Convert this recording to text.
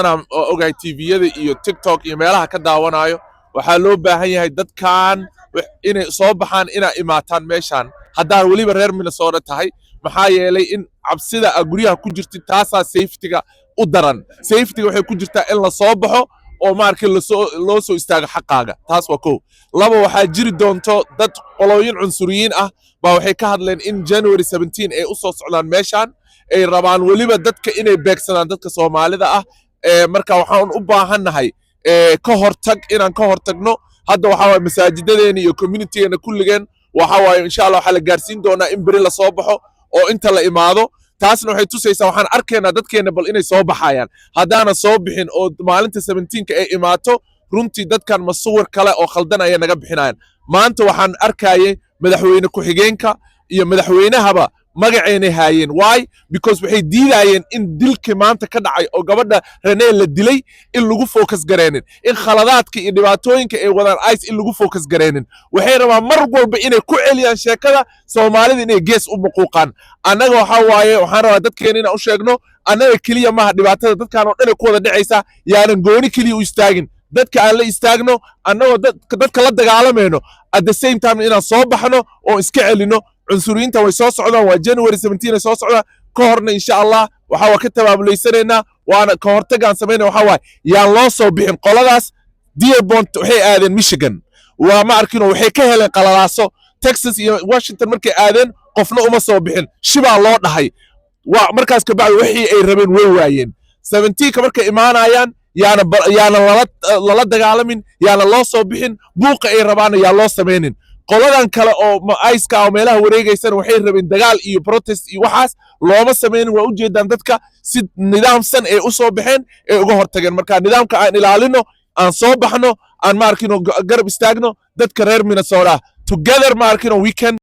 أنا أوجي TV iyo TikTok iyo meelaha ka daawanayo waxaa loo baahan yahay dadkan inay soo baxaan ina imaataan meeshan haddaan waliba reer Minnesota tahay maxaa yeelay in cabsida guryaha ku jirta taasa safety-ga u daran safety-ga waxay ku jirtaa in la soo baxo oo markii loo soo istaago xaqaaga taas waa koow laba waxaa jiri doonto dad qolooyin cunsuriyiin ah baa waxay ka hadleen in January 17 ay u soo socdaan meeshan ay rabaan waliba dadka inay beegsadaan dadka Soomaalida ah marka waxaan u baahannahay ka hortag inaan ka hortagno hadda waxa way masaajidadeena iyo community-geena kulligeen waxa way insha Allah waxa la gaarsiin doonaa in bari la soo baxo oo inta la imaado taasna waxay tusaysaa waxaan arkaynaa dadkeena bal inay soo baxayaan haddaana soo bixin oo maalinta 17ka ay imaato runtii dadkan masuwir kale oo khaldan ay naga bixinayaan maanta waxaan arkayay madaxweyne ku xigeenka iyo madaxweynahaba magaceena haayeen why because waxay diidayeen in dilka maanta ka dhacay oo gabadha Renee la dilay in lagu focus gareenin in khaladaadka iyo dhibaatooyinka ay wadaan ice in lagu focus gareenin waxay rabaan mar walba inay ku celiyaan sheekada Soomaalida inay gees u muquuqaan anaga waxa waaye waxaan rabaa dadkeena inaan u sheegno anaga kaliya ma dhibaatada dadkan oo dhan ku wada dhacaysa yaanan gooni kaliya u istaagin dadka aan la istaagno anagoo dadka la dagaalamayno at the same time inaan soo baxno oo iska celino cunsuriyiinta way soo socdaan waa January 17 ay soo socdaan ka horna insha Allah waxa ka tabaabulaysanayna waana ka hortagaan sameeyna waxa waay yaan loo soo bixin qoladaas Dearborn waxay aadeen Michigan waa ma arkino waxay ka heleen qalalaaso Texas iyo Washington markay aadeen qofna uma soo bixin shibaa loo dhahay waa markaas ka bacdi wixii ay rabeen way waayeen 17 ka markay imaanayaan yaana lala dagaalamin yaana loo soo bixin buuqa ay rabaan yaa loo sameeynin qoladan kale oo ice-ka oo meelaha wareegaysan waxay rabeen dagaal iyo protest iyo waxaas looma sameeynin waa u jeedaan dadka si nidaamsan ay u soo baxeen ay uga hortageen marka nidaamka aan ilaalino aan soo baxno aan ma arkino garab istaagno dadka reer Minnesota together ma arkino we can